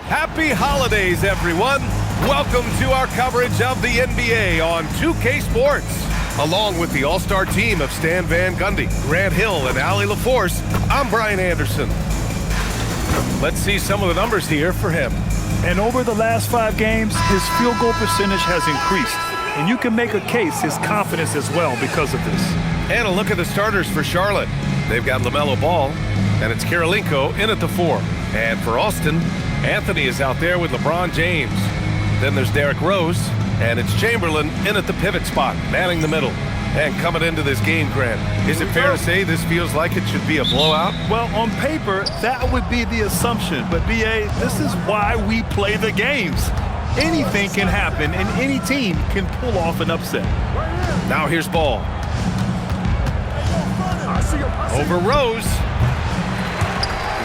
Happy holidays, everyone. Welcome to our coverage of the NBA on 2K Sports. Along with the all-star team of Stan Van Gundy, Grant Hill, and Allie LaForce, I'm Brian Anderson. Let's see some of the numbers here for him. And over the last 5 games, his field goal percentage has increased. And you can make a case his confidence as well because of this. And a look at the starters for Charlotte. They've got LaMelo Ball, and it's Kirilenko in at the 4. And for Austin, Anthony is out there with LeBron James. Then there's Derrick Rose, and it's Chamberlain in at the pivot spot, manning the middle. And coming into this game, Grant, is it fair to say this feels like it should be a blowout? Well, on paper, that would be the assumption. But, B.A., this is why we play the games. Anything can happen, and any team can pull off an upset. Now here's Ball. Over Rose.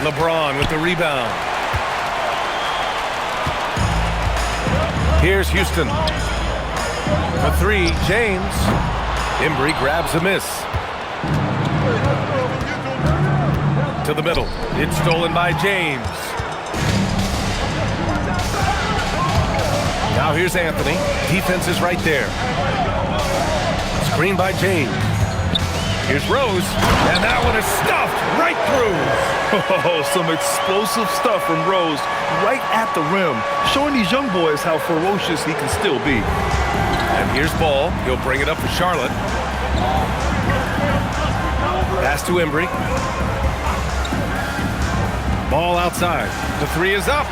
LeBron with the rebound. Here's Houston. For 3, James. Embry grabs a miss. To the middle. It's stolen by James. Now here's Anthony. Defense is right there. Screen by James. Here's Rose. And that one is stuffed right through. Oh, some explosive stuff from Rose right at the rim, showing these young boys how ferocious he can still be. And here's Ball. He'll bring it up for Charlotte. Pass to Embry. Ball outside. The 3 is up.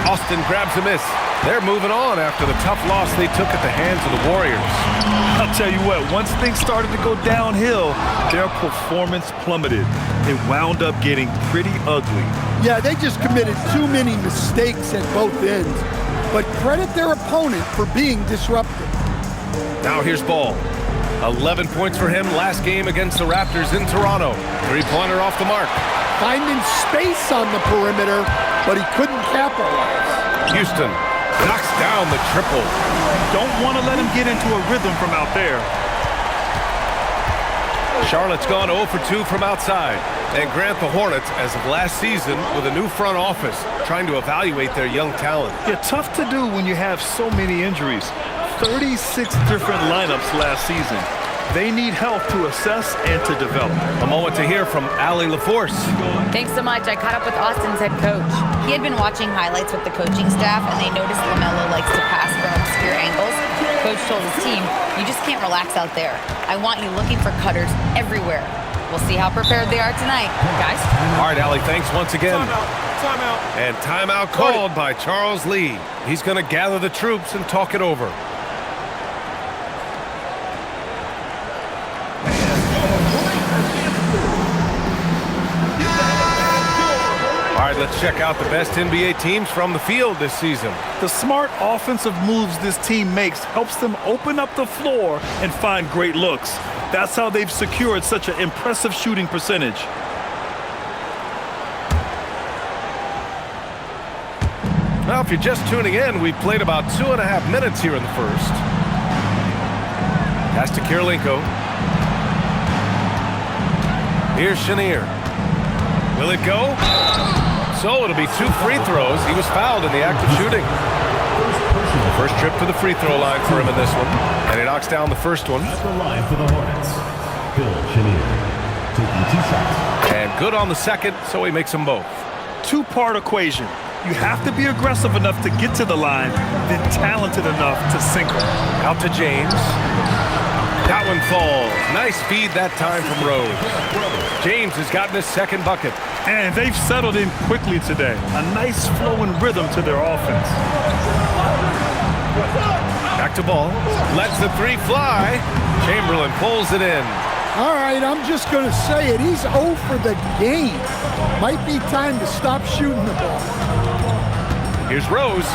Austin grabs a miss. They're moving on after the tough loss they took at the hands of the Warriors. I'll tell you what, once things started to go downhill, their performance plummeted. It wound up getting pretty ugly. Yeah, they just committed too many mistakes at both ends. But credit their opponent for being disruptive. Now here's Ball. 11 points for him last game against the Raptors in Toronto. 3-pointer off the mark. Finding space on the perimeter, but he couldn't capitalize. Houston knocks down the triple. Don't want to let him get into a rhythm from out there. Charlotte's gone 0 for 2 from outside. And Grant, the Hornets, as of last season, with a new front office, trying to evaluate their young talent. Yeah, tough to do when you have so many injuries. 36 different lineups last season. They need help to assess and to develop. A moment to hear from Allie LaForce. Thanks so much. I caught up with Austin's head coach. He had been watching highlights with the coaching staff, and they noticed LaMelo likes to pass from obscure angles. Coach told his team, you just can't relax out there. I want you looking for cutters everywhere. We'll see how prepared they are tonight, guys. All right, Allie, thanks once again. Timeout. And timeout called by Charles Lee. He's going to gather the troops and talk it over. All right, let's check out the best NBA teams from the field this season. The smart offensive moves this team makes helps them open up the floor and find great looks. That's how they've secured such an impressive shooting percentage. Now, if you're just tuning in, we've played about 2.5 minutes here in the first. Pass to Kirilenko. Here's Chenier. Will it go? So it'll be 2 free throws. He was fouled in the act of shooting. First trip to the free throw line for him in this one. And he knocks down the first one. At the line for the Hornets, Bill Chenier, taking 2 shots. And good on the second, so he makes them both. 2-part equation. You have to be aggressive enough to get to the line, then talented enough to sink them. Out to James. That one falls. Nice feed that time from Rose. James has gotten his second bucket. And they've settled in quickly today. A nice flowing rhythm to their offense. Back to Ball. Lets the 3 fly. Chamberlain pulls it in. All right, I'm just going to say it. He's 0 for the game. Might be time to stop shooting the ball. Here's Rose.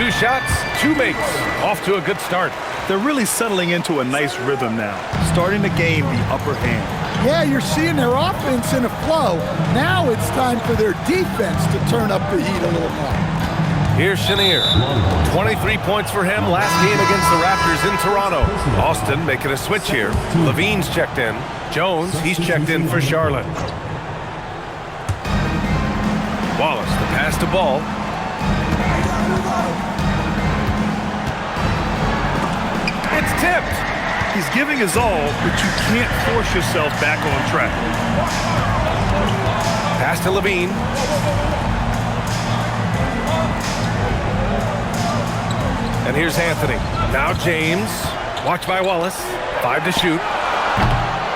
2 shots, 2 makes. Off to a good start. They're really settling into a nice rhythm now, starting to gain the upper hand. Yeah, you're seeing their offense in a flow. Now it's time for their defense to turn up the heat a little more. Here's Chenier. 23 points for him last game against the Raptors in Toronto. Austin making a switch here. Levine's checked in. Jones, he's checked in for Charlotte. Wallace, the pass to Ball. It's tipped. He's giving his all, but you can't force yourself back on track. Pass to Levine. And here's Anthony. Now James. Watched by Wallace. 5 to shoot.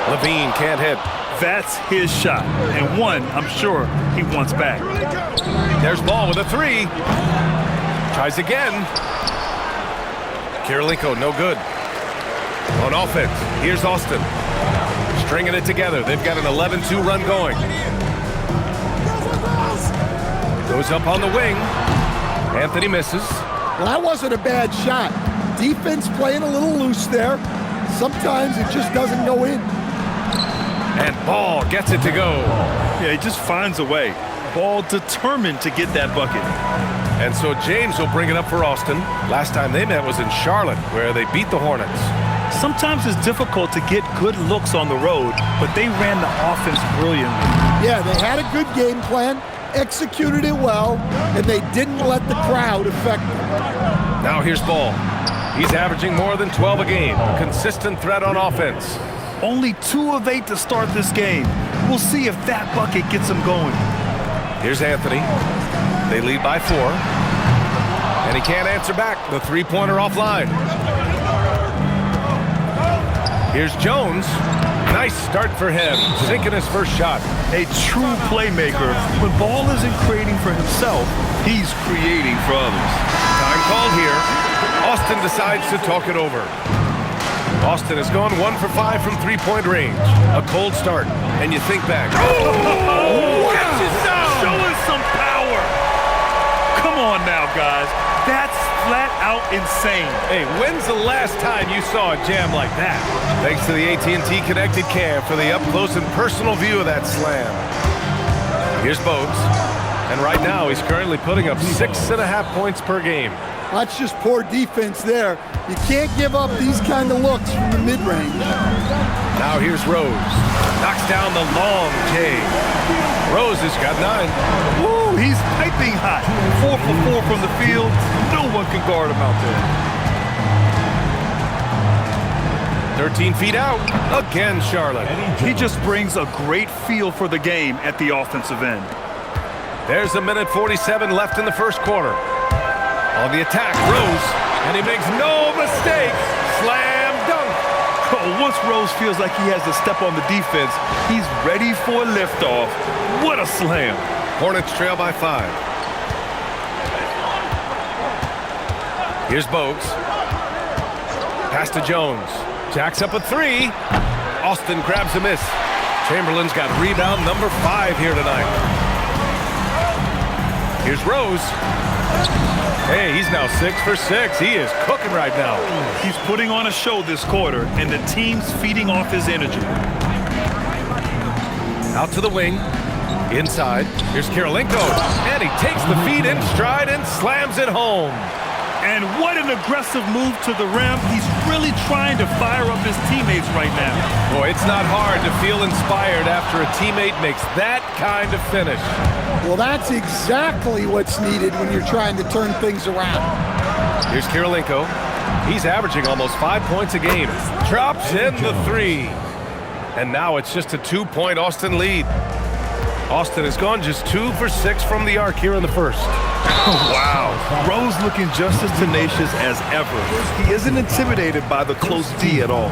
Levine can't hit. That's his shot, and one I'm sure he wants back. There's Ball with a 3. Tries again. Kirilenko, no good. On offense, here's Austin. Stringing it together. They've got an 11-2 run going. Goes up on the wing. Anthony misses. Well, that wasn't a bad shot. Defense playing a little loose there. Sometimes it just doesn't go in. And Ball gets it to go. Yeah, he just finds a way. Ball determined to get that bucket. And so James will bring it up for Austin. Last time they met was in Charlotte, where they beat the Hornets. Sometimes it's difficult to get good looks on the road, but they ran the offense brilliantly. Yeah, they had a good game plan, executed it well, and they didn't let the crowd affect them. Now here's Ball. He's averaging more than 12 a game. Consistent threat on offense. Only 2 of 8 to start this game. We'll see if that bucket gets him going. Here's Anthony. They lead by 4. And he can't answer back. The three-pointer offline. Here's Jones. Nice start for him. Sinking his first shot. A true playmaker. When Ball isn't creating for himself, he's creating for others. Time called here. Austin decides to talk it over. Austin has gone 1 for 5 from three-point range. A cold start. And you think back. Oh! Show us some power. Come on now, guys. That's flat out insane. Hey, when's the last time you saw a jam like that? Thanks to the AT&T Connected Cam for the up-close and personal view of that slam. Here's Bogues. And right now, he's currently putting up 6.5 points per game. That's just poor defense there. You can't give up these kind of looks from the mid-range. Now here's Rose. Knocks down the long J. Rose has got 9. Woo, he's piping hot. 4 for 4 from the field. No one can guard him out there. 13 feet out. Again, Charlotte. He just brings a great feel for the game at the offensive end. There's a minute 47 left in the first quarter. On the attack, Rose, and he makes no mistake. Slam dunk. Oh, once Rose feels like he has to step on the defense, he's ready for a liftoff. What a slam. Hornets trail by 5. Here's Bogues. Pass to Jones. Jacks up a 3. Austin grabs a miss. Chamberlain's got rebound number 5 here tonight. Here's Rose. Hey, he's now 6 for 6. He is cooking right now. He's putting on a show this quarter, and the team's feeding off his energy. Out to the wing. Inside. Here's Kirilenko. And he takes the feed in stride and slams it home. And what an aggressive move to the rim. He's really trying to fire up his teammates right now. Boy, it's not hard to feel inspired after a teammate makes that kind of finish. Well, that's exactly what's needed when you're trying to turn things around. Here's Kirilenko. He's averaging almost 5 points a game. Drops in the 3. And now it's just a 2-point Austin lead. Austin has gone just 2 for 6 from the arc here in the first. Wow. Rose looking just as tenacious as ever. He isn't intimidated by the close D at all.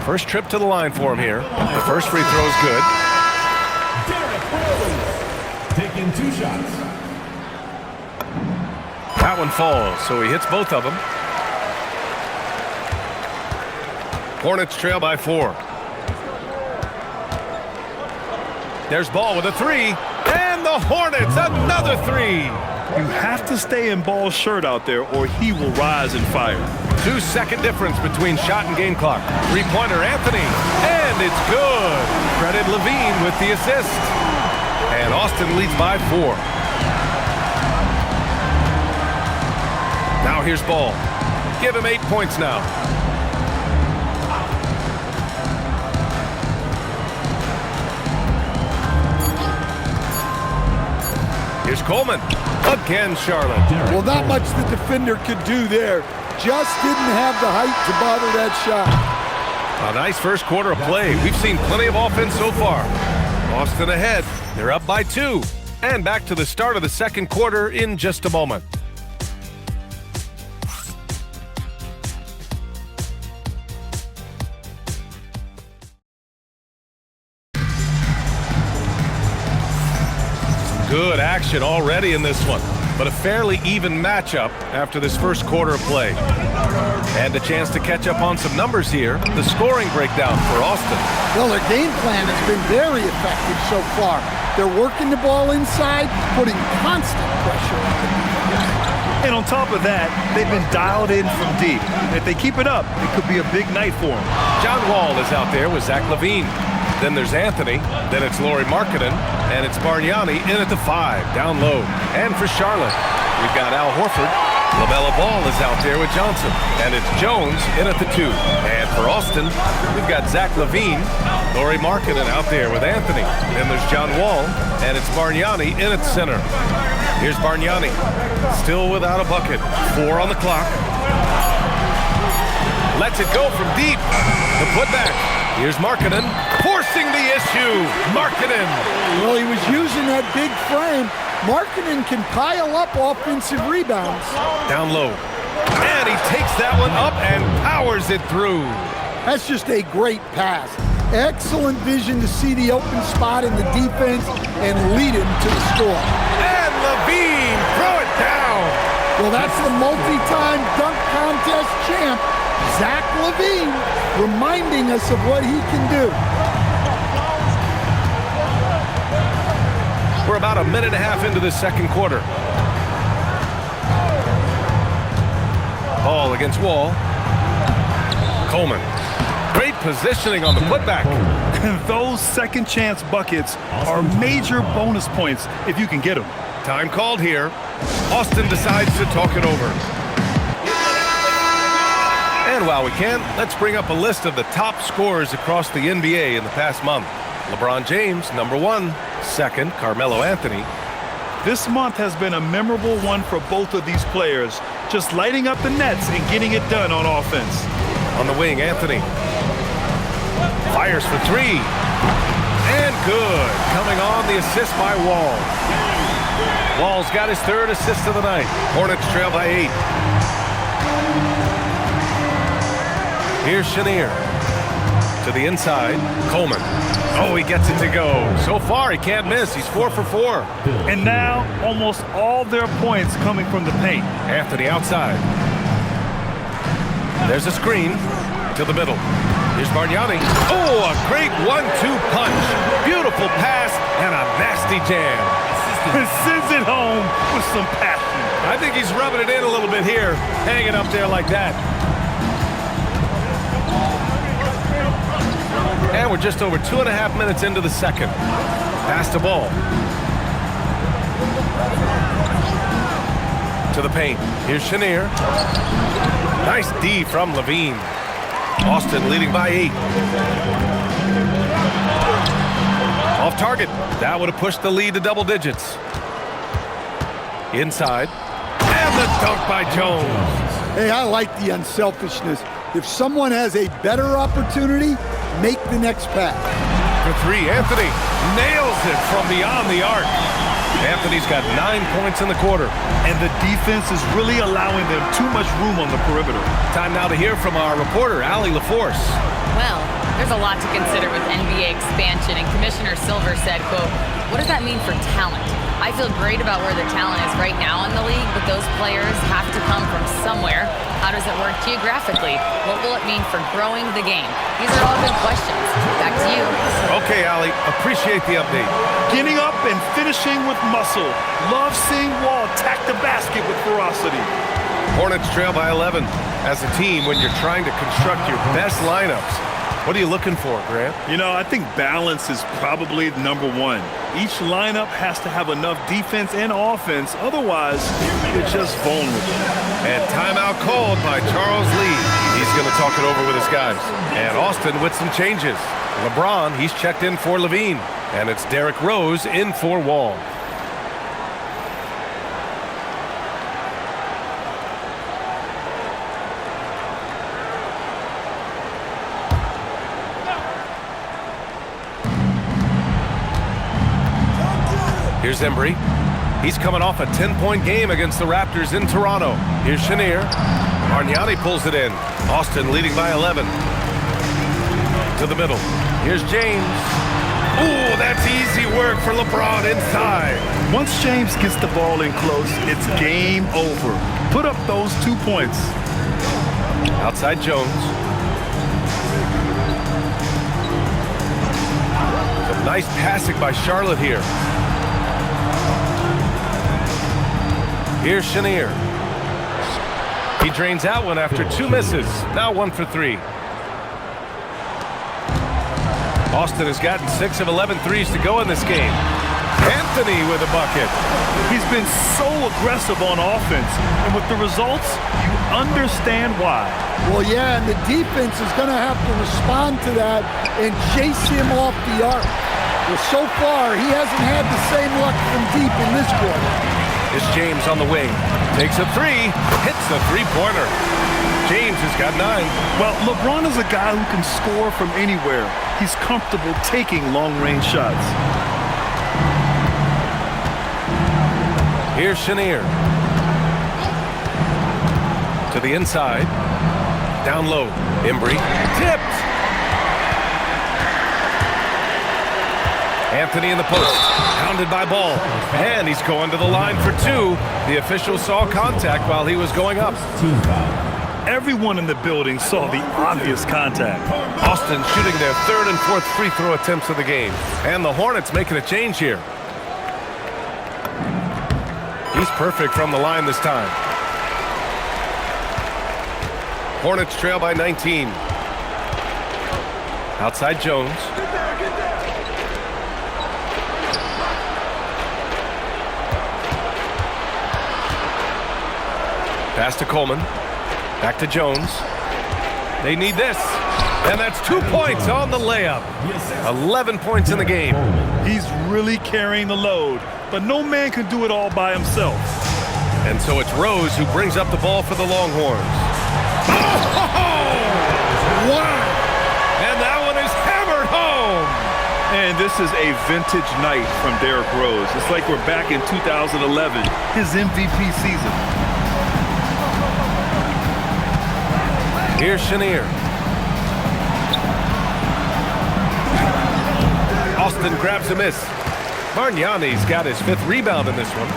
First trip to the line for him here. The first free throw is good. Taking 2 shots. That one falls, so he hits both of them. Hornets trail by 4. There's Ball with a 3. And the Hornets, another 3. You have to stay in Ball's shirt out there or he will rise and fire. 2-second difference between shot and game clock. Three-pointer Anthony, and it's good. Credit Levine with the assist. And Austin leads by 4. Now here's Ball. Give him 8 points now. Here's Coleman. Again, Charlotte. Well, not much the defender could do there. Just didn't have the height to bother that shot. A nice first quarter of play. We've seen plenty of offense so far. Austin ahead. They're up by 2. And back to the start of the second quarter in just a moment. Good action already in this one, but a fairly even matchup after this first quarter of play. And a chance to catch up on some numbers here. The scoring breakdown for Austin. Well, their game plan has been very effective so far. They're working the ball inside, putting constant pressure on the defense. And on top of that, they've been dialed in from deep. If they keep it up, it could be a big night for them. John Wall is out there with Zach LaVine. Then there's Anthony. Then it's Lauri Markkanen. And it's Bargnani in at the 5, down low. And for Charlotte, we've got Al Horford. LaMelo Ball is out there with Johnson. And it's Jones in at the 2. And for Austin, we've got Zach LaVine. Lauri Markkanen out there with Anthony. Then there's John Wall. And it's Bargnani in at center. Here's Bargnani. Still without a bucket. 4 on the clock. Lets it go from deep. The putback. Here's Markkanen, forcing the issue. Markkanen. Well, he was using that big frame. Markkanen can pile up offensive rebounds. Down low. And he takes that one up and powers it through. That's just a great pass. Excellent vision to see the open spot in the defense and lead him to the score. And LaVine, throw it down. Well, that's the multi-time dunk contest champ, Zach LaVine, reminding us of what he can do. We're about a minute and a half into the second quarter. Ball against Wall. Coleman. Great positioning on the putback. Those second chance buckets are major bonus points if you can get them. Time called here. Austin decides to talk it over. And while we can, let's bring up a list of the top scorers across the NBA in the past month. LeBron James, number 1. Second, Carmelo Anthony. This month has been a memorable one for both of these players, just lighting up the nets and getting it done on offense. On the wing, Anthony. Fires for 3. And good. Coming on the assist by Wall. Wall's got his 3rd assist of the night. Hornets trail by 8. Here's Chenier. To the inside, Coleman. Oh, he gets it to go. So far, he can't miss. He's 4 for 4. And now, almost all their points coming from the paint. Anthony outside. There's a screen to the middle. Here's Bargnani. Oh, a great 1-2 punch. Beautiful pass and a nasty jam. Sends it home with some passion. I think he's rubbing it in a little bit here, hanging up there like that. And we're just over 2.5 minutes into the second. Pass the ball. To the paint. Here's Chenier. Nice D from LaVine. Austin leading by 8. Off target. That would have pushed the lead to double digits. Inside. And the dunk by Jones. Hey, I like the unselfishness. If someone has a better opportunity, make the next pass. For 3, Anthony nails it from beyond the arc. Anthony's got 9 points in the quarter. And the defense is really allowing them too much room on the perimeter. Time now to hear from our reporter, Allie LaForce. Well, there's a lot to consider with NBA expansion, and Commissioner Silver said, quote, "What does that mean for talent? I feel great about where the talent is right now in the league, but those players have to come from somewhere. How does it work geographically? What will it mean for growing the game?" These are all good questions. Back to you. Okay, Allie, appreciate the update. Getting up and finishing with muscle. Love seeing Wall attack the basket with ferocity. Hornets trail by 11. As a team, when you're trying to construct your best lineups, what are you looking for, Grant? You know, I think balance is probably number 1. Each lineup has to have enough defense and offense. Otherwise, you're just vulnerable. And timeout called by Charles Lee. He's going to talk it over with his guys. And Austin with some changes. LeBron, he's checked in for LaVine. And it's Derrick Rose in for Wall. Here's Embry. He's coming off a 10-point game against the Raptors in Toronto. Here's Chenier. Bargnani pulls it in. Austin leading by 11. To the middle. Here's James. Ooh, that's easy work for LeBron inside. Once James gets the ball in close, it's game over. Put up those 2 points. Outside Jones. Some nice passing by Charlotte here. Here's Chenier. He drains that one after 2 misses. Now 1 for 3. Austin has gotten 6 of 11 threes to go in this game. Anthony with a bucket. He's been so aggressive on offense, and with the results, you understand why. Well, yeah, and the defense is going to have to respond to that and chase him off the arc. Well, so far, he hasn't had the same luck from deep in this quarter. It's James on the wing. Takes a 3. Hits the three-pointer. James has got 9. Well, LeBron is a guy who can score from anywhere. He's comfortable taking long-range shots. Here's Chenier. To the inside. Down low. Embry. Tipped. Anthony in the post. Pounded by Ball. And he's going to the line for 2. The official saw contact while he was going up. Team foul. Everyone in the building saw the obvious contact. Austin shooting their 3rd and 4th free throw attempts of the game. And the Hornets making a change here. He's perfect from the line this time. Hornets trail by 19. Outside Jones. Pass to Coleman. Back to Jones. They need this. And that's 2 points on the layup. 11 points in the game. He's really carrying the load, but no man can do it all by himself. And so it's Rose who brings up the ball for the Longhorns. Wow! And that one is hammered home. And this is a vintage night from Derrick Rose. It's like we're back in 2011, his MVP season. Here's Chenier. Austin grabs a miss. Bargnani's got his 5th rebound in this one.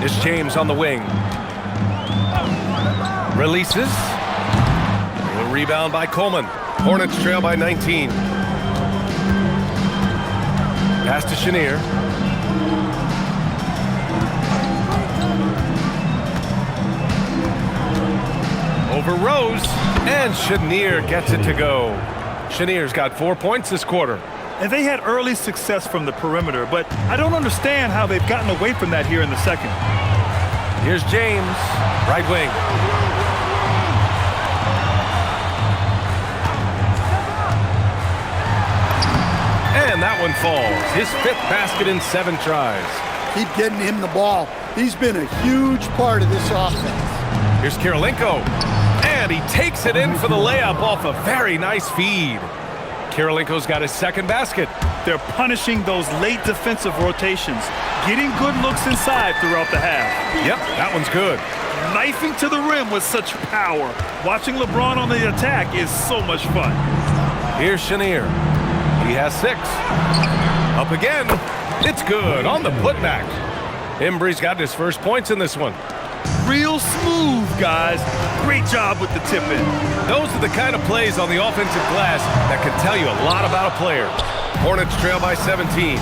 It's James on the wing. Releases. A rebound by Coleman. Hornets trail by 19. Pass to Chenier. Over Rose, and Chenier gets it to go. Chenier's got 4 points this quarter. And they had early success from the perimeter, but I don't understand how they've gotten away from that here in the second. Here's James, right wing. And that one falls. His 5th basket in 7 tries. Keep getting him the ball. He's been a huge part of this offense. Here's Kirilenko. And he takes it in for the layup off a very nice feed. Kirilenko's got his 2nd basket. They're punishing those late defensive rotations, getting good looks inside throughout the half. Yep, that one's good. Knifing to the rim with such power. Watching LeBron on the attack is so much fun. Here's Chenier. He has 6. Up again. It's good on the putback. Embry's got his 1st points in this one. Real smooth, guys. Great job with the tip-in. Those are the kind of plays on the offensive glass that can tell you a lot about a player. Hornets trail by 17.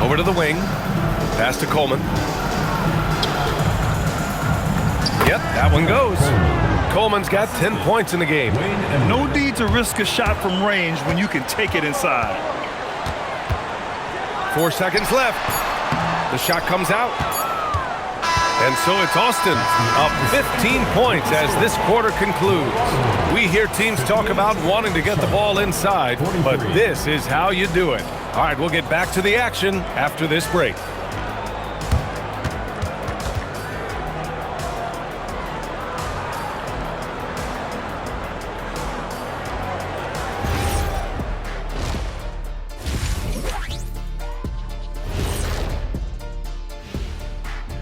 Over to the wing. Pass to Coleman. Yep, that one goes. Coleman's got 10 points in the game. No need to risk a shot from range when you can take it inside. 4 seconds left. The shot comes out. And so it's Austin up 15 points as this quarter concludes. We hear teams talk about wanting to get the ball inside, but this is how you do it. All right, we'll get back to the action after this break.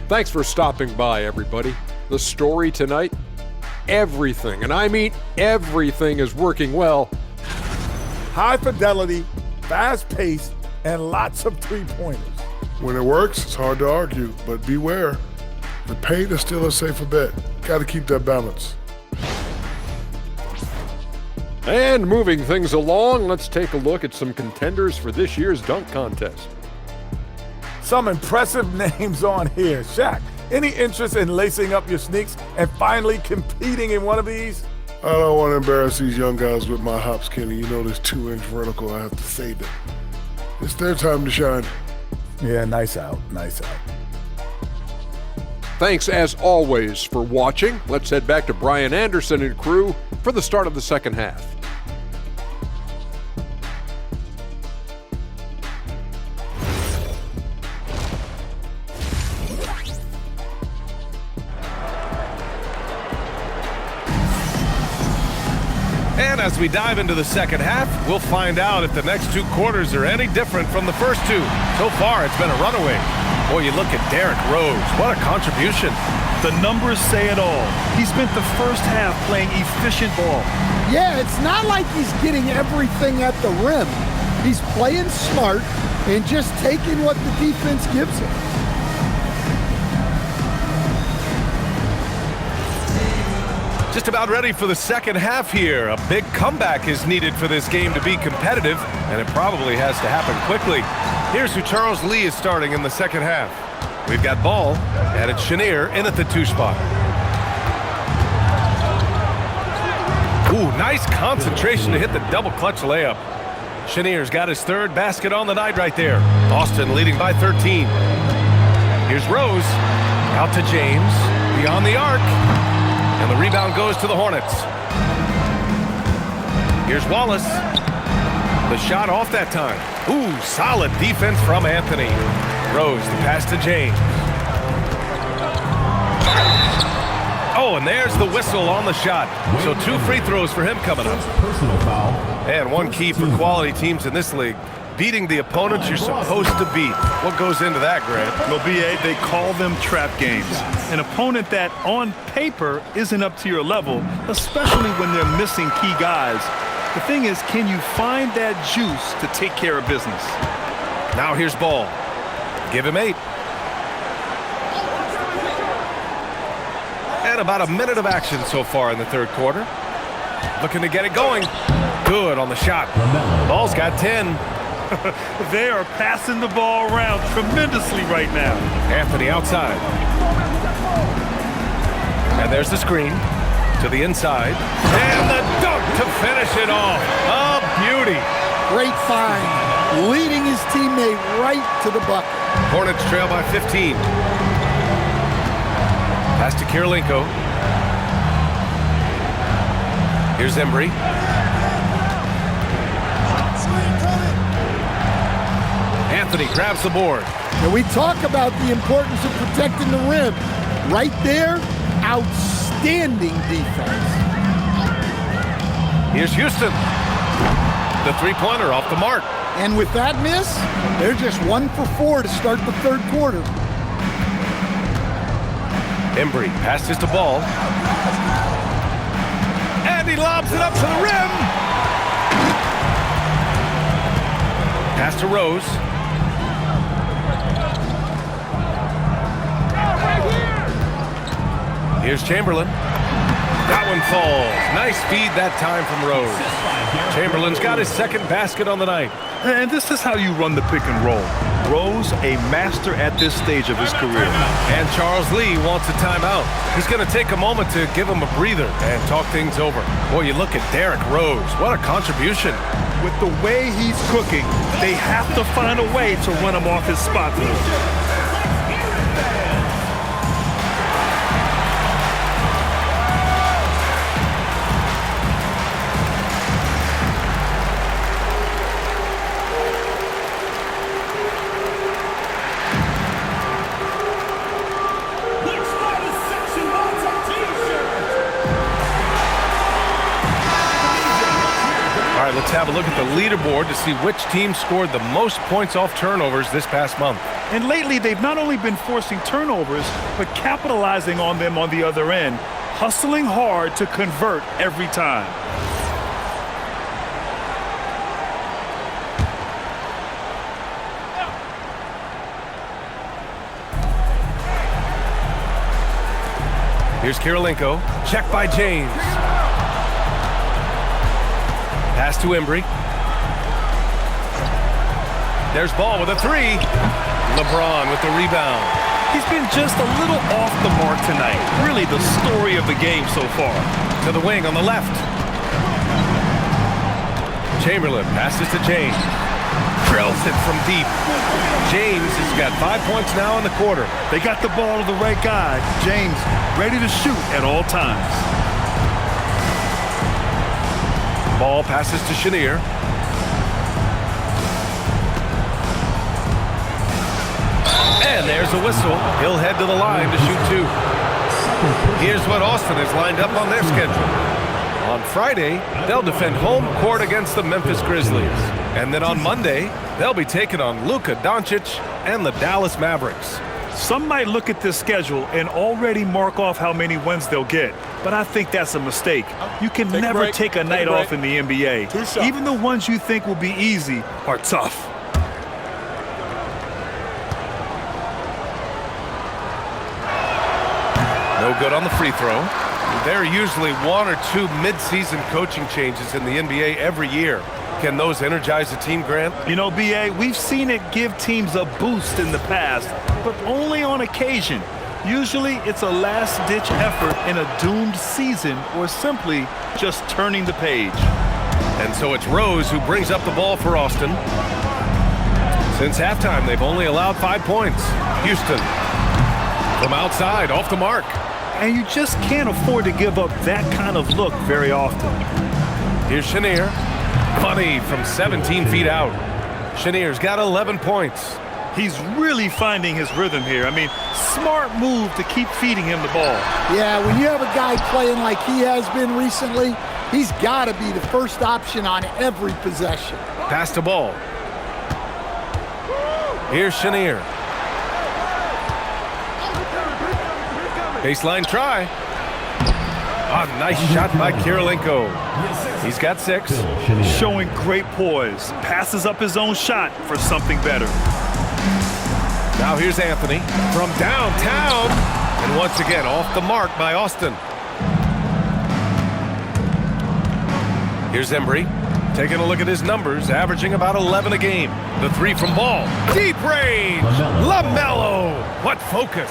Thanks for stopping by, everybody. The story tonight, everything, and I mean everything, is working well. High fidelity, fast pace, and lots of three-pointers. When it works, it's hard to argue, but beware. The paint is still a safer bet. Got to keep that balance. And moving things along, let's take a look at some contenders for this year's dunk contest. Some impressive names on here. Shaq, any interest in lacing up your sneaks and finally competing in one of these? I don't want to embarrass these young guys with my hops, Kenny. You know this 2-inch vertical, I have to save it. It's their time to shine. Yeah, nice out, nice out. Thanks, as always, for watching. Let's head back to Brian Anderson and crew for the start of the second half. And as we dive into the second half, we'll find out if the next two quarters are any different from the first two. So far, it's been a runaway. Boy, you look at Derrick Rose. What a contribution. The numbers say it all. He spent the first half playing efficient ball. Yeah, it's not like he's getting everything at the rim. He's playing smart and just taking what the defense gives him. Just about ready for the second half here. A big comeback is needed for this game to be competitive, and it probably has to happen quickly. Here's who Charles Lee is starting in the second half. We've got Ball, and it's Chenier in at the 2 spot. Ooh, nice concentration to hit the double clutch layup. Chenier's got his third basket on the night right there. Austin leading by 13. Here's Rose, out to James, beyond the arc. And the rebound goes to the Hornets. Here's Wallace. The shot off that time. Ooh, solid defense from Anthony. Rose, the pass to James. Oh, and there's the whistle on the shot. So 2 free throws for him coming up. Personal foul. And one key for quality teams in this league, beating the opponents you're supposed to beat. What goes into that, Grant? Well, BA, they call them trap games. An opponent that, on paper, isn't up to your level, especially when they're missing key guys. The thing is, can you find that juice to take care of business? Now here's Ball. Give him 8. And about a minute of action so far in the third quarter. Looking to get it going. Good on the shot. Ball's got 10. They are passing the ball around tremendously right now. Anthony outside. And there's the screen to the inside. And the dunk to finish it off. A beauty. Great find, leading his teammate right to the bucket. Hornets trail by 15. Pass to Kirilenko. Here's Embry. Anthony grabs the board. And we talk about the importance of protecting the rim. Right there, outstanding defense. Here's Houston. The three-pointer off the mark. And with that miss, they're just 1 for 4 to start the third quarter. Embry passes to Ball. And he lobs it up to the rim. Pass to Rose. Here's Chamberlain. That one falls. Nice feed that time from Rose. Chamberlain's got his second basket on the night. And this is how you run the pick and roll. Rose, a master at this stage of his career. And Charles Lee wants a timeout. He's going to take a moment to give him a breather and talk things over. Boy, you look at Derrick Rose. What a contribution. With the way he's cooking, they have to find a way to run him off his spot move. have a look at the leaderboard to see which team scored the most points off turnovers this past month. And lately, they've not only been forcing turnovers, but capitalizing on them on the other end, hustling hard to convert every time. Here's Kirilenko. Check by James. Pass to Embry. There's Ball with a three. LeBron with the rebound. He's been just a little off the mark tonight. Really the story of the game so far. To the wing on the left. Chamberlain passes to James. Drills it from deep. James has got 5 points now in the quarter. They got the ball to the right guy. James ready to shoot at all times. Ball passes to Chenier. And there's a whistle. He'll head to the line to shoot two. Here's what Austin has lined up on their schedule. On Friday, they'll defend home court against the Memphis Grizzlies. And then on Monday, they'll be taking on Luka Doncic and the Dallas Mavericks. Some might look at this schedule and already mark off how many wins they'll get, but I think that's a mistake. You can never take a night off in the NBA. Even the ones you think will be easy are tough. No good on the free throw. There are usually one or two mid-season coaching changes in the NBA every year. Can those energize a team, Grant? You know, B.A., we've seen it give teams a boost in the past, but only on occasion. Usually it's a last-ditch effort in a doomed season or simply just turning the page. And so it's Rose who brings up the ball for Austin. Since halftime, they've only allowed 5 points. Houston from outside, off the mark. And you just can't afford to give up that kind of look very often. Here's Chenier. Funny from 17 feet out. Chenier's got 11 points. He's really finding his rhythm here. I mean, smart move to keep feeding him the ball. Yeah, when you have a guy playing like he has been recently, he's got to be the first option on every possession. Pass to Ball. Here's Chenier. Baseline try. A nice shot by Kirilenko. He's got 6. Showing great poise. Passes up his own shot for something better. Now here's Anthony from downtown. And once again, off the mark by Austin. Here's Embry. Taking a look at his numbers, averaging about 11 a game. The three from Ball. Deep range. LaMelo. What focus.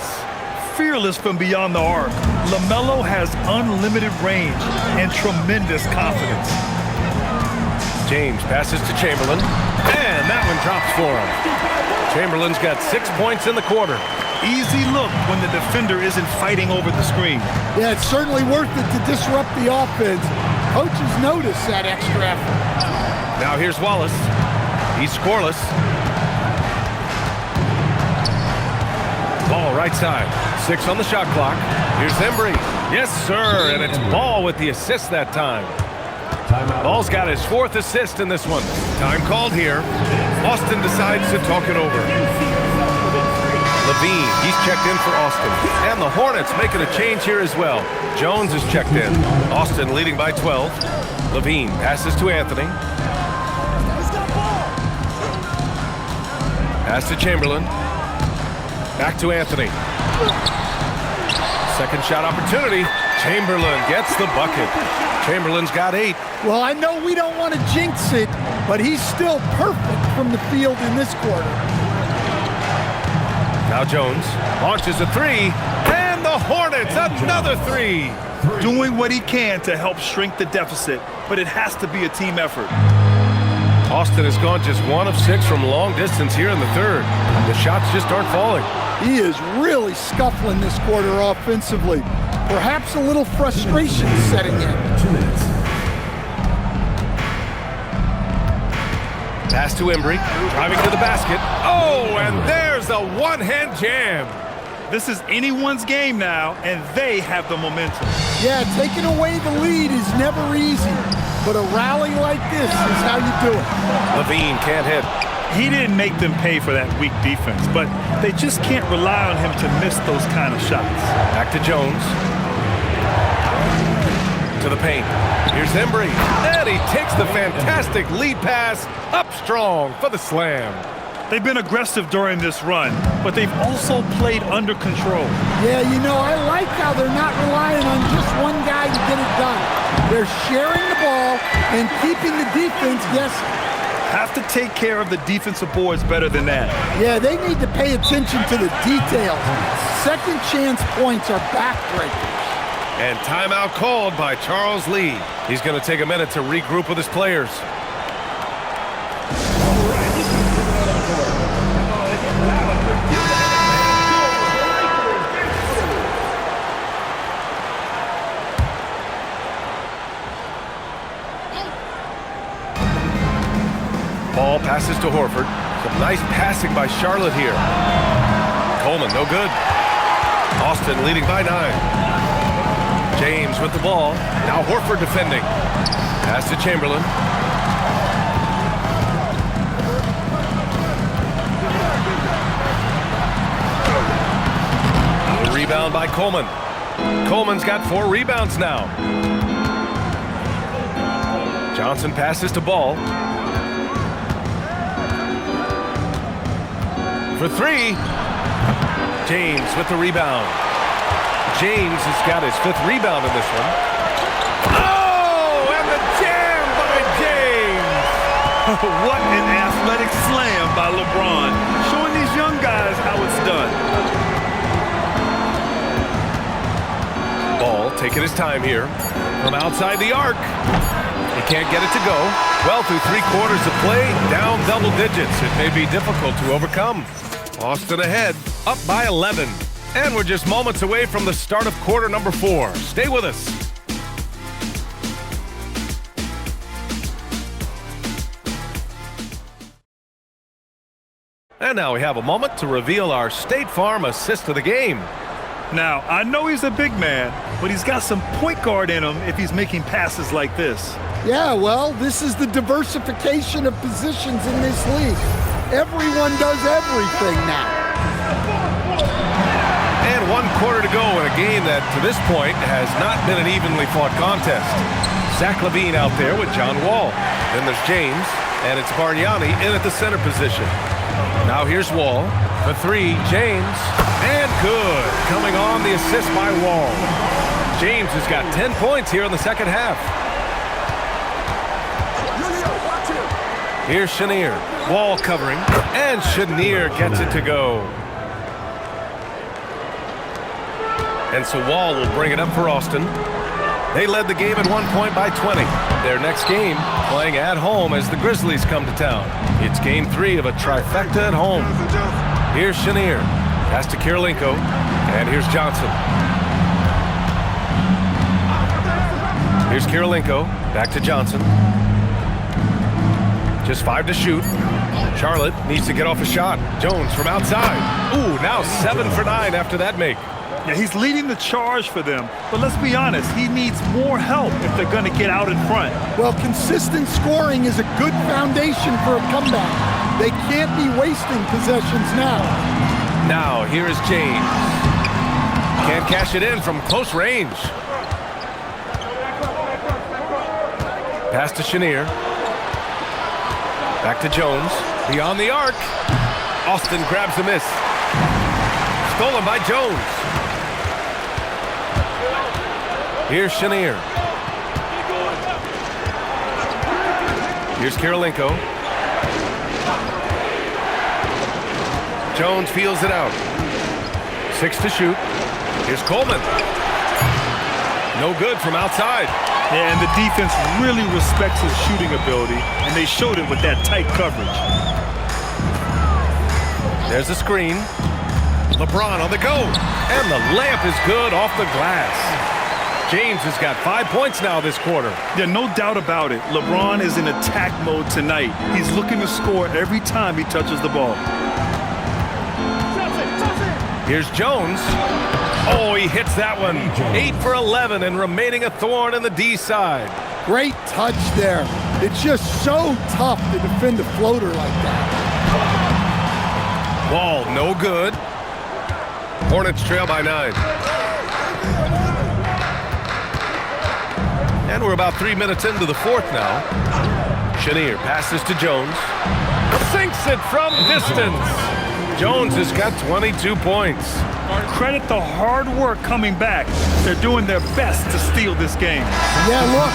Fearless from beyond the arc, LaMelo has unlimited range and tremendous confidence. James passes to Chamberlain, and that one drops for him. Chamberlain's got 6 points in the quarter. Easy look when the defender isn't fighting over the screen. Yeah, it's certainly worth it to disrupt the offense. Coaches notice that extra effort. Now here's Wallace. He's scoreless. Ball right side. 6 on the shot clock. Here's Embry. Yes, sir. And it's Ball with the assist that time. Ball's got his 4th assist in this one. Time called here. Austin decides to talk it over. Levine, he's checked in for Austin. And the Hornets making a change here as well. Jones is checked in. Austin leading by 12. Levine passes to Anthony. Pass to Chamberlain. Back to Anthony. Second shot opportunity. Chamberlain gets the bucket. Chamberlain's got 8. Well, I know we don't want to jinx it, but he's still perfect from the field in this quarter. Now Jones launches a 3, and the Hornets another 3. Doing what he can to help shrink the deficit, but it has to be a team effort. Austin has gone just 1 of 6 from long distance here in the third. The shots just aren't falling. He is really scuffling this quarter offensively. Perhaps a little frustration setting in. 2 minutes. Pass to Embry, driving to the basket. Oh, and there's a one-hand jam. This is anyone's game now, and they have the momentum. Yeah, taking away the lead is never easy. but a rally like this is how you do it. Levine can't hit. He didn't make them pay for that weak defense, but they just can't rely on him to miss those kind of shots. Back to Jones. To the paint. Here's Embry. And he takes the fantastic lead pass up strong for the slam. They've been aggressive during this run, but they've also played under control. Yeah, you know, I like how they're not relying on just one guy to get it done. They're sharing the ball and keeping the defense guessing. Have to take care of the defensive boards better than that. Yeah, they need to pay attention to the details. Second chance points are backbreakers. And timeout called by Charles Lee. He's going to take a minute to regroup with his players. Ball passes to Horford. Some nice passing by Charlotte here. Coleman, no good. Austin leading by 9. James with the ball. Now Horford defending. Pass to Chamberlain. The rebound by Coleman. Coleman's got 4 rebounds now. Johnson passes to Ball. For 3. James with the rebound. James has got his 5th rebound in this one. Oh, and the jam by James. What an athletic slam by LeBron, showing these young guys how it's done. Ball taking his time here from outside the arc. He can't get it to go. Well, through 3 quarters of play, down double digits. It may be difficult to overcome. Austin ahead, up by 11. And we're just moments away from the start of quarter number 4. Stay with us. And now we have a moment to reveal our State Farm assist of the game. Now, I know he's a big man, but he's got some point guard in him if he's making passes like this. Yeah, well, this is the diversification of positions in this league. Everyone does everything now. And 1 quarter to go in a game that, to this point, has not been an evenly fought contest. Zach LaVine out there with John Wall. Then there's James, and it's Bargnani in at the center position. Now here's Wall. For 3, James. And good. Coming on the assist by Wall. James has got 10 points here in the second half. Here's Chenier. Wall covering. And Chenier gets it to go. And so Wall will bring it up for Austin. They led the game at 1 point by 20. Their next game playing at home as the Grizzlies come to town. It's game 3 of a trifecta at home. Here's Chenier. Pass to Kirilenko. And here's Johnson. Here's Kirilenko. Back to Johnson. Just 5 to shoot. Charlotte needs to get off a shot. Jones from outside. Ooh, now 7 for 9 after that make. Yeah, he's leading the charge for them, but let's be honest, he needs more help if they're going to get out in front. Well, consistent scoring is a good foundation for a comeback. They can't be wasting possessions now. Now, here is James. Can't cash it in from close range. Pass to Chenier. Back to Jones. Beyond the arc. Austin grabs the miss. Stolen by Jones. Here's Chenier. Here's Kirilenko. Jones feels it out. 6 to shoot. Here's Coleman. No good from outside. Yeah, and the defense really respects his shooting ability, and they showed it with that tight coverage. There's a screen. LeBron on the go. And the layup is good off the glass. James has got 5 points now this quarter. Yeah, no doubt about it. LeBron is in attack mode tonight. He's looking to score every time he touches the ball. Here's Jones. Oh, he hits that one. 8 for 11 and remaining a thorn in the D side. Great touch there. It's just so tough to defend a floater like that. Ball no good. Hornets trail by 9. And we're about 3 minutes into the fourth now. Chenier passes to Jones. Sinks it from distance. Jones has got 22 points. Credit the hard work coming back. They're doing their best to steal this game. Yeah, look,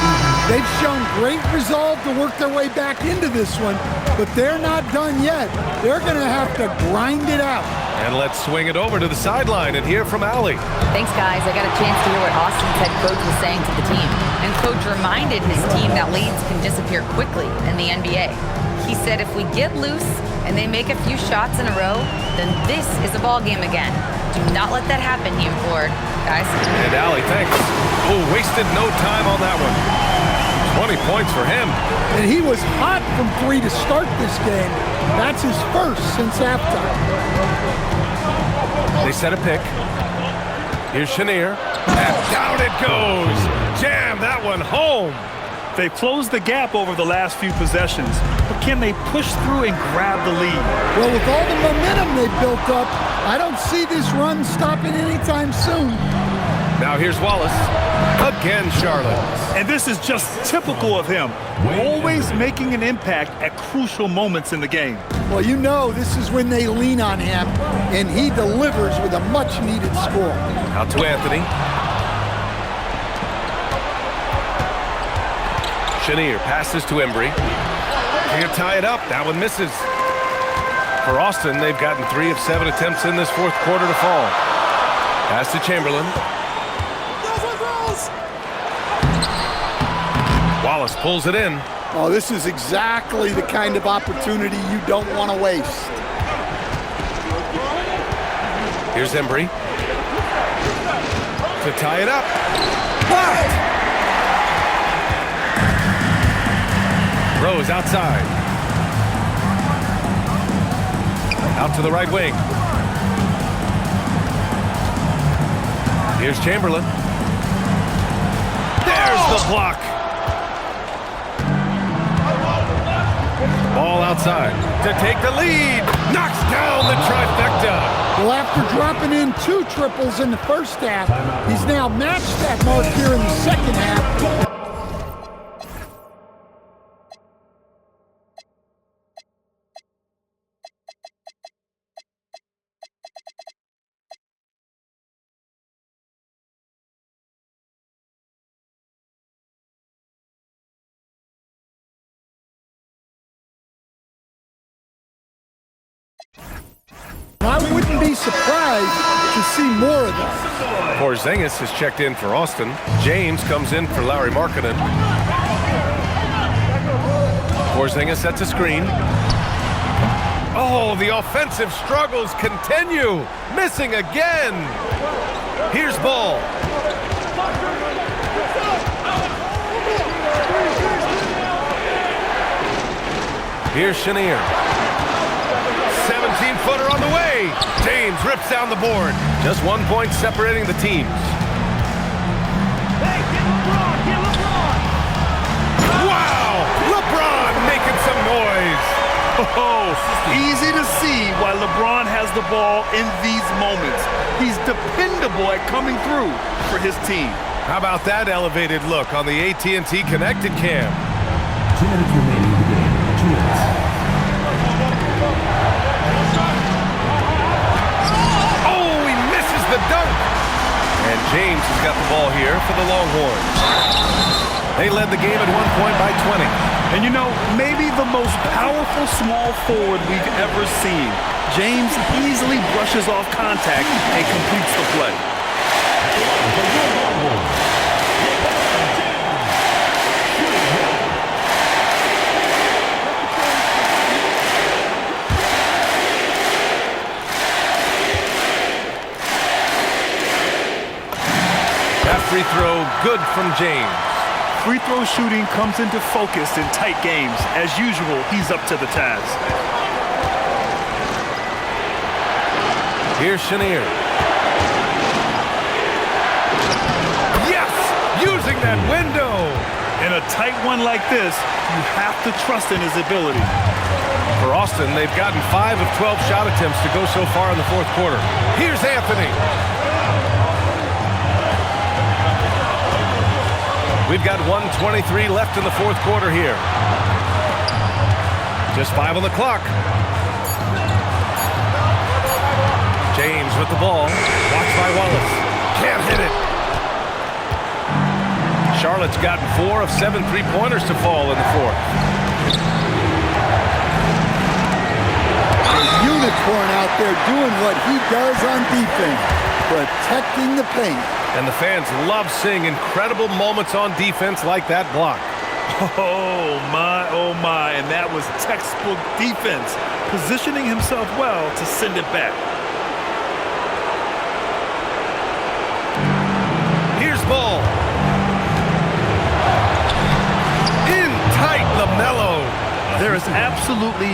they've shown great resolve to work their way back into this one, but they're not done yet. They're going to have to grind it out. And let's swing it over to the sideline and hear from Allie. Thanks, guys. I got a chance to hear what Austin's head coach was saying to the team. And coach reminded his team that leads can disappear quickly in the NBA. He said if we get loose and they make a few shots in a row, then this is a ball game again. Do not let that happen, he implored. Guys. And Allie, thanks. Oh, wasted no time on that one. 20 points for him. And he was hot from 3 to start this game. That's his first since halftime. They set a pick. Here's Chenier. And down it goes. Jam that one home. They've closed the gap over the last few possessions, but can they push through and grab the lead? Well, with all the momentum they've built up, I don't see this run stopping anytime soon. Now here's Wallace. Again, Charlotte. And this is just typical of him, always making an impact at crucial moments in the game. Well, you know this is when they lean on him, and he delivers with a much-needed score. Out to Anthony. Chenier passes to Embry. Here, tie it up. That one misses. For Austin, they've gotten 3 of 7 attempts in this fourth quarter to fall. Pass to Chamberlain. Wallace pulls it in. Oh, this is exactly the kind of opportunity you don't want to waste. Here's Embry. To tie it up. Blocked! Rose outside. Out to the right wing. Here's Chamberlain. There's the block. Ball outside to take the lead. Knocks down the trifecta. Well, after dropping in 2 triples in the first half, he's now matched that mark here in the second half. I wouldn't be surprised to see more of that. Porzingis has checked in for Austin. James comes in for Larry Markkinen. Porzingis sets a screen. Oh, the offensive struggles continue. Missing again. Here's Ball. Here's Chenier. 17-footer on the way. James rips down the board. Just 1 point separating the teams. Hey, get LeBron, get LeBron. Wow! LeBron making some noise. Oh, easy to see why LeBron has the ball in these moments. He's dependable at coming through for his team. How about that elevated look on the AT&T Connected Cam? 2 minutes remaining in the game. 2 minutes. Oh, he misses the dunk. And James has got the ball here for the Longhorns. They led the game at 1 point by 20. And you know, maybe the most powerful small forward we've ever seen. James easily brushes off contact and completes the play. That free throw good from James. Free throw shooting comes into focus in tight games. As usual, he's up to the task. Here's Chenier. Yes! Using that window. In a tight one like this, you have to trust in his ability. For Austin, they've gotten 5 of 12 shot attempts to go so far in the fourth quarter. Here's Anthony. We've got 1:23 left in the fourth quarter here. Just 5 on the clock. James with the ball. Watched by Wallace. Can't hit it. Charlotte's gotten 4 of 7 three-pointers to fall in the fourth. A unicorn out there doing what he does on defense, protecting the paint. And the fans love seeing incredible moments on defense like that block. Oh my, and that was textbook defense, positioning himself well to send it back. Here's Ball. In tight, LaMelo. There is absolutely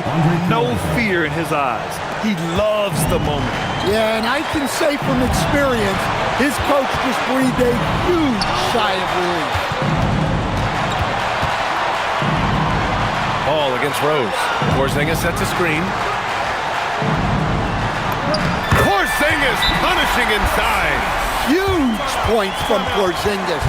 no fear in his eyes. He loves the moment. Yeah, and I can say from experience, his coach just breathed a huge sigh of relief. Ball against Rose. Porzingis sets a screen. Porzingis punishing inside. Huge points from Porzingis.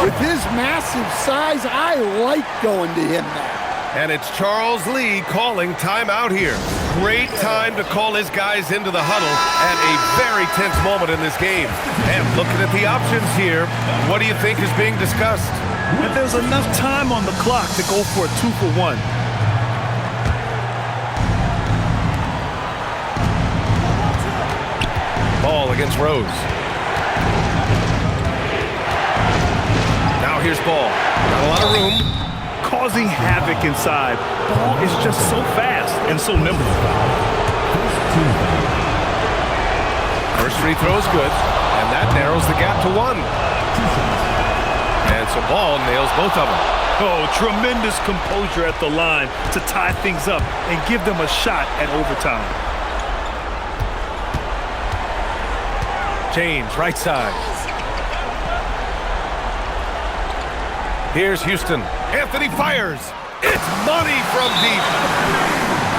With his massive size, I like going to him now. And it's Charles Lee calling timeout here. Great time to call his guys into the huddle at a very tense moment in this game. And looking at the options here, what do you think is being discussed? And there's enough time on the clock to go for a 2-for-1. Ball against Rose. Now here's Ball. Not a lot of room. Causing havoc inside. Ball is just so fast and so nimble. First free throw is good, and that narrows the gap to 1. And so Ball nails both of them. Oh, tremendous composure at the line to tie things up and give them a shot at overtime. James, right side. Here's Houston. Anthony fires. It's money from deep.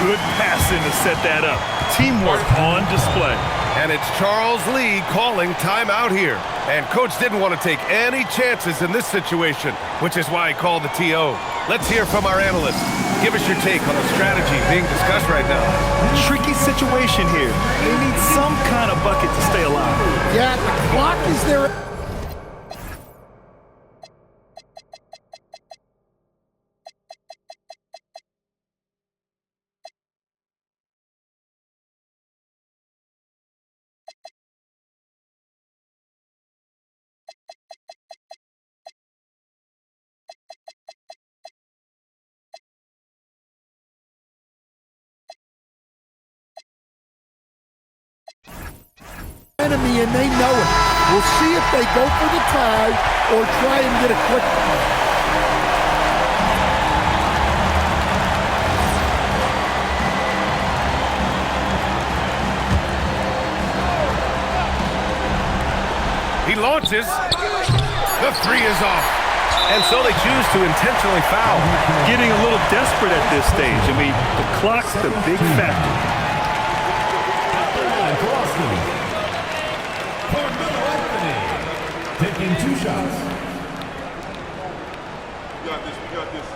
Good passing to set that up. Teamwork on display. And it's Charles Lee calling timeout here. And Coach didn't want to take any chances in this situation, which is why he called the TO. Let's hear from our analyst. Give us your take on the strategy being discussed right now. Tricky situation here. They need some kind of bucket to stay alive. Yeah, the clock is there. Enemy, and they know it. We'll see if they go for the tie or try and get a quick one. He launches. The 3 is off. And so they choose to intentionally foul. Getting a little desperate at this stage. I mean, the clock's the big factor. Taking 2 shots. We got this.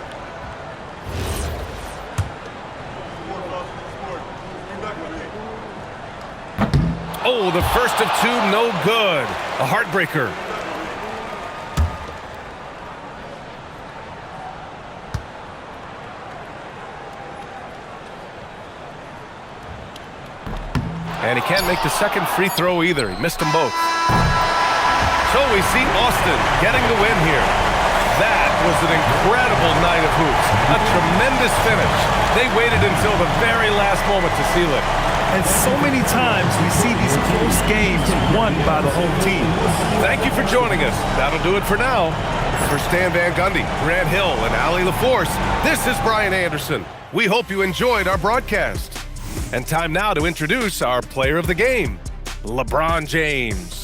Oh, the first of 2, no good. A heartbreaker. And he can't make the second free throw either. He missed them both. So we see Austin getting the win here. That was an incredible night of hoops. A tremendous finish. They waited until the very last moment to seal it. And so many times we see these close games won by the home team. Thank you for joining us. That'll do it for now. For Stan Van Gundy, Grant Hill, and Allie LaForce, this is Brian Anderson. We hope you enjoyed our broadcast. And time now to introduce our player of the game, LeBron James.